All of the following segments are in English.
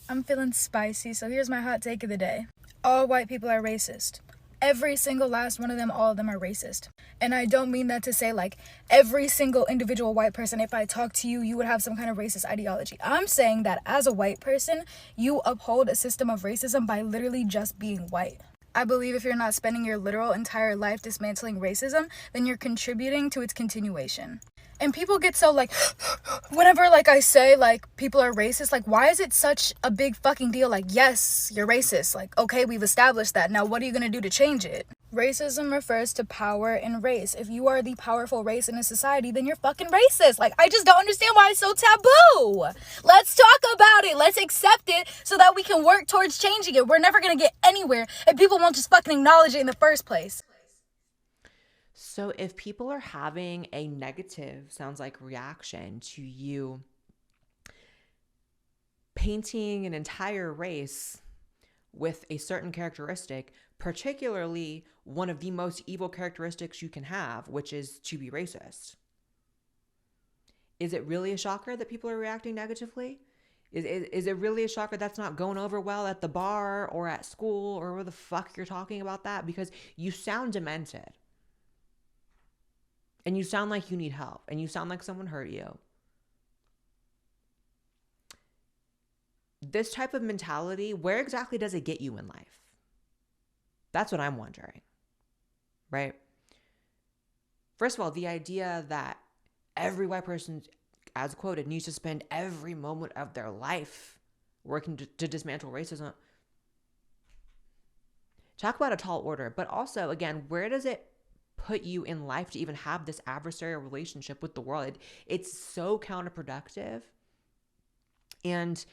I'm feeling spicy, so here's my hot take of the day. All white people are racist. Every single last one of them, all of them are racist. And I don't mean that to say like every single individual white person, if I talk to you, you would have some kind of racist ideology. I'm saying that as a white person, you uphold a system of racism by literally just being white. I believe if you're not spending your literal entire life dismantling racism, then you're contributing to its continuation. And people get so like, whenever like I say like people are racist, like why is it such a big fucking deal? Like, yes, you're racist. Like, okay, we've established that. Now what are you gonna do to change it? Racism refers to power and race. If you are the powerful race in a society, then you're fucking racist. Like, I just don't understand why it's so taboo. Let's talk about it. Let's accept it so that we can work towards changing it. We're never gonna get anywhere if people won't just fucking acknowledge it in the first place. So if people are having a negative, sounds like, reaction to you painting an entire race with a certain characteristic, particularly one of the most evil characteristics you can have, which is to be racist, is it really a shocker that people are reacting negatively? Is it really a shocker that's not going over well at the bar or at school or where the fuck you're talking about that? Because you sound demented. And you sound like you need help. And you sound like someone hurt you. This type of mentality, where exactly does it get you in life? That's what I'm wondering. Right? First of all, the idea that every white person, as quoted, needs to spend every moment of their life working to dismantle racism. Talk about a tall order. But also, again, where does it put you in life to even have this adversarial relationship with the world? It's so counterproductive. And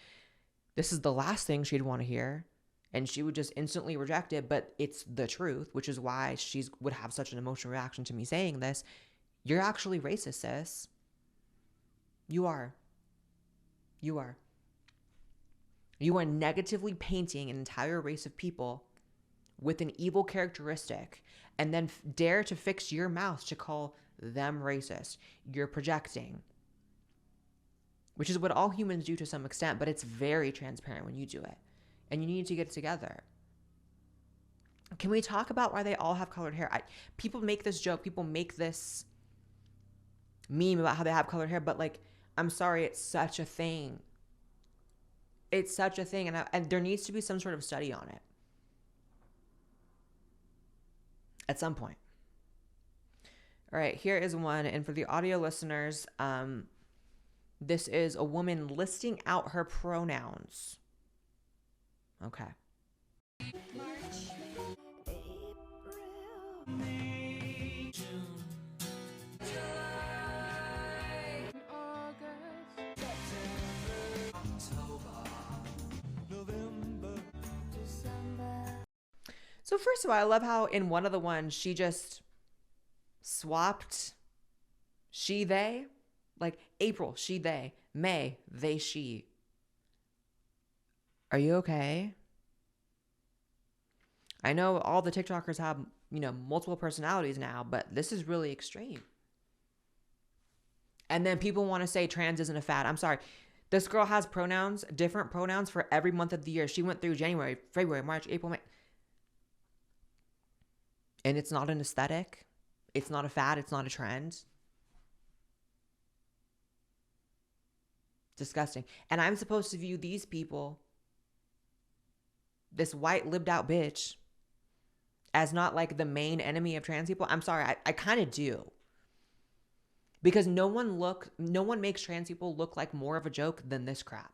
this is the last thing she'd want to hear. And she would just instantly reject it. But it's the truth, which is why she would have such an emotional reaction to me saying this. You're actually racist, sis. You are. You are. You are negatively painting an entire race of people with an evil characteristic and then dare to fix your mouth to call them racist. You're projecting, which is what all humans do to some extent, but it's very transparent when you do it. And you need to get together. Can we talk about why they all have colored hair? People make this joke. People make this meme about how they have colored hair, but like, I'm sorry, it's such a thing. It's such a thing. And there needs to be some sort of study on it. At some point. All right, here is one. And for the audio listeners, this is a woman listing out her pronouns. Okay. March, April, May, June, July, August, September, October, November, December. So first of all, I love how in one of the ones she just swapped she, they, like April, she, they, May, they, she. Are you okay? I know all the TikTokers have, multiple personalities now, but this is really extreme. And then people want to say trans isn't a fad. I'm sorry. This girl has pronouns, different pronouns for every month of the year. She went through January, February, March, April, May. And it's not an aesthetic. It's not a fad. It's not a trend. Disgusting. And I'm supposed to view these people, this white lived out bitch, as not like the main enemy of trans people. I'm sorry. I kind of do. Because no one makes trans people look like more of a joke than this crap.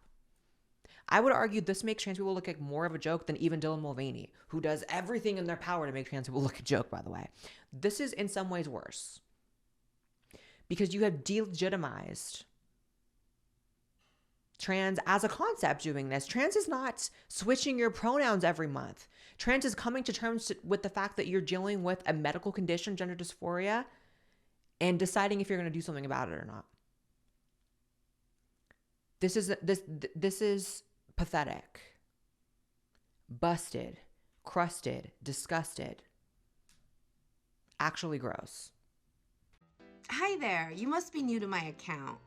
I would argue this makes trans people look like more of a joke than even Dylan Mulvaney, who does everything in their power to make trans people look a joke, by the way. This is in some ways worse. Because you have delegitimized trans as a concept doing this. Trans is not switching your pronouns every month. Trans is coming to terms with the fact that you're dealing with a medical condition, gender dysphoria, and deciding if you're going to do something about it or not. This is pathetic, busted, crusted, disgusted, actually gross. Hi there, you must be new to my account.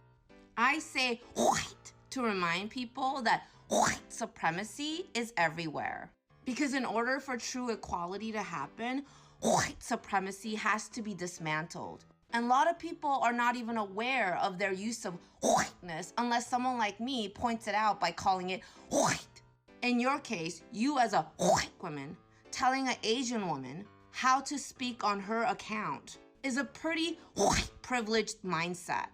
I say white to remind people that white supremacy is everywhere. Because in order for true equality to happen, white supremacy has to be dismantled. And a lot of people are not even aware of their use of whiteness unless someone like me points it out by calling it white. In your case, you as a white woman telling an Asian woman how to speak on her account is a pretty white privileged mindset.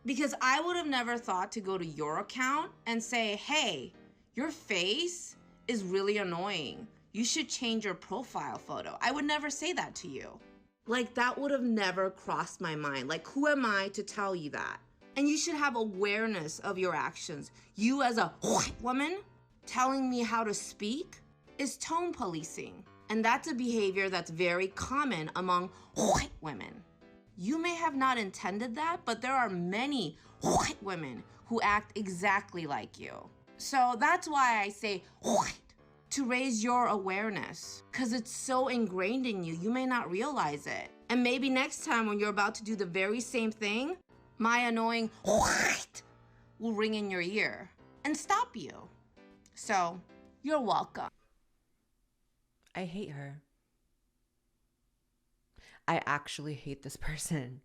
Because I would have never thought to go to your account and say, hey, your face is really annoying. You should change your profile photo. I would never say that to you. Like, that would have never crossed my mind. Like, who am I to tell you that? And you should have awareness of your actions. You as a white woman telling me how to speak is tone policing. And that's a behavior that's very common among white women. You may have not intended that, but there are many white women who act exactly like you. So that's why I say white, to raise your awareness, because it's so ingrained in you, you may not realize it. And maybe next time when you're about to do the very same thing, my annoying white will ring in your ear and stop you. So you're welcome. I hate her. I actually hate this person.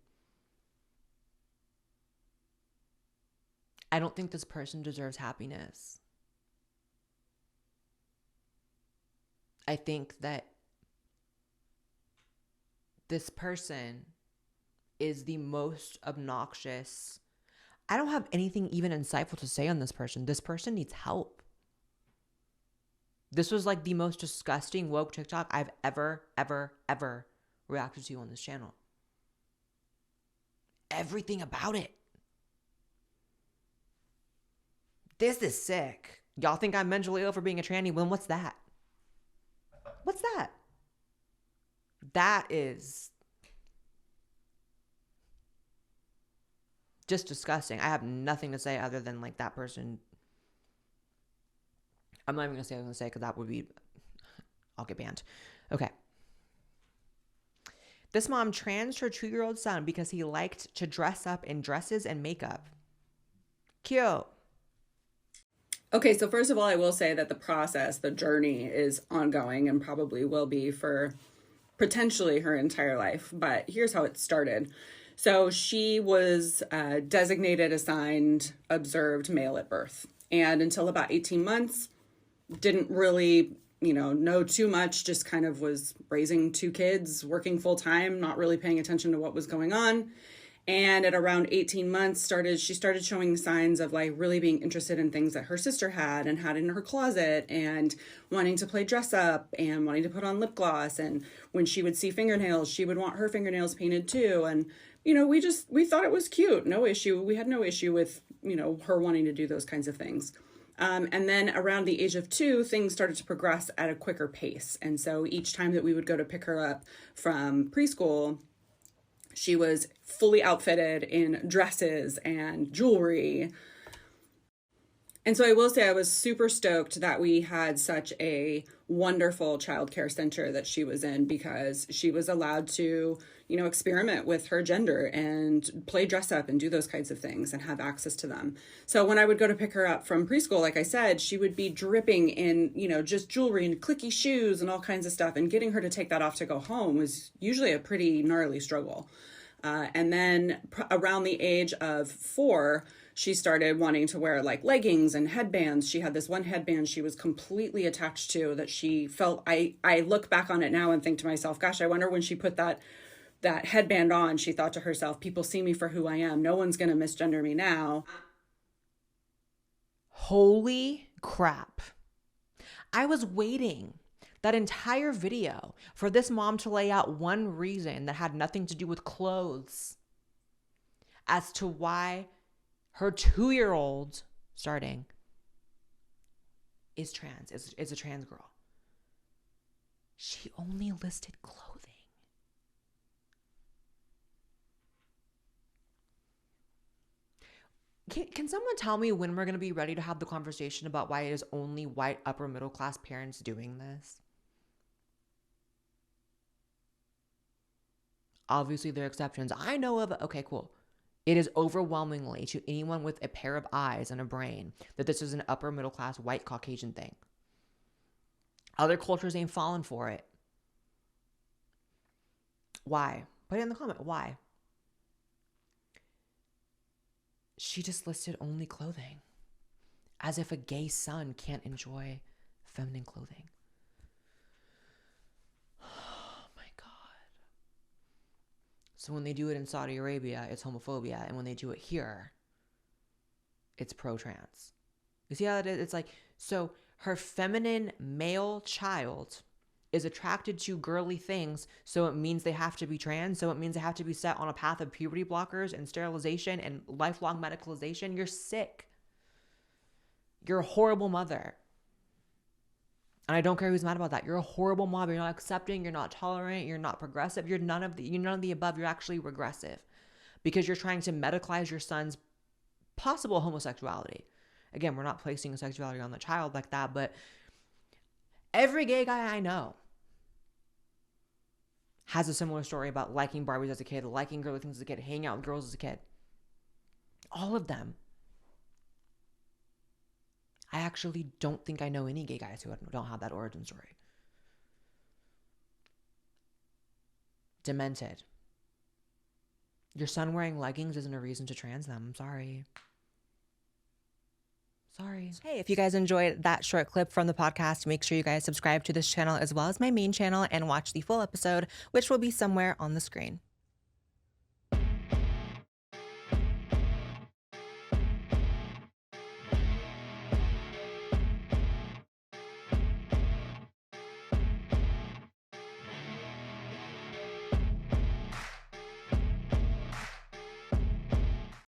I don't think this person deserves happiness. I think that this person is the most obnoxious. I don't have anything even insightful to say on this person. This person needs help. This was like the most disgusting woke TikTok I've ever reacted to on this channel. Everything about it. This is sick. Y'all think I'm mentally ill for being a tranny? Well, what's that? What's that? That is just disgusting. I have nothing to say other than like that person. I'm not even going to say what I was going to say because that would be, I'll get banned. Okay. This mom transed her 2-year-old son because he liked to dress up in dresses and makeup. Cute. Okay, so first of all, I will say that the process, the journey is ongoing and probably will be for potentially her entire life. But here's how it started. So she was designated, assigned, observed male at birth. And until about 18 months, didn't really, know too much, just kind of was raising 2 kids, working full time, not really paying attention to what was going on. And at around 18 months, she started showing signs of like really being interested in things that her sister had and had in her closet, and wanting to play dress up and wanting to put on lip gloss. And when she would see fingernails, she would want her fingernails painted too. And, we thought it was cute. No issue. We had no issue with, her wanting to do those kinds of things. And then around the age of 2, things started to progress at a quicker pace. And so each time that we would go to pick her up from preschool, she was fully outfitted in dresses and jewelry. And so I will say I was super stoked that we had such a wonderful childcare center that she was in, because she was allowed to, experiment with her gender and play dress up and do those kinds of things and have access to them. So when I would go to pick her up from preschool, like I said, she would be dripping in, just jewelry and clicky shoes and all kinds of stuff. And getting her to take that off to go home was usually a pretty gnarly struggle. And then around the age of 4, she started wanting to wear like leggings and headbands. She had this one headband she was completely attached to that she felt, I look back on it now and think to myself, gosh, I wonder when she put that headband on, she thought to herself, people see me for who I am. No one's going to misgender me now. Holy crap. I was waiting that entire video for this mom to lay out one reason that had nothing to do with clothes as to why her 2-year-old starting is trans, is a trans girl. She only listed clothing. Can someone tell me when we're going to be ready to have the conversation about why it is only white upper middle class parents doing this? Obviously, there are exceptions. I know of. Okay, cool. It is overwhelmingly to anyone with a pair of eyes and a brain that this is an upper middle class white Caucasian thing. Other cultures ain't falling for it. Why? Put it in the comment. Why? She just listed only clothing, as if a gay son can't enjoy feminine clothing. Oh my God. So when they do it in Saudi Arabia, it's homophobia. And when they do it here, it's pro-trans. You see how it is? It's like, so her feminine male child is attracted to girly things, so it means they have to be trans, so it means they have to be set on a path of puberty blockers and sterilization and lifelong medicalization. You're sick. You're a horrible mother. And I don't care who's mad about that. You're a horrible mom. You're not accepting, you're not tolerant, you're not progressive, you're none of the above. You're actually regressive because you're trying to medicalize your son's possible homosexuality. Again, we're not placing sexuality on the child like that, but every gay guy I know has a similar story about liking Barbies as a kid, liking girly things as a kid, hanging out with girls as a kid. All of them. I actually don't think I know any gay guys who don't have that origin story. Demented. Your son wearing leggings isn't a reason to trans them. I'm sorry. Sorry. Hey, if you guys enjoyed that short clip from the podcast, make sure you guys subscribe to this channel as well as my main channel and watch the full episode, which will be somewhere on the screen.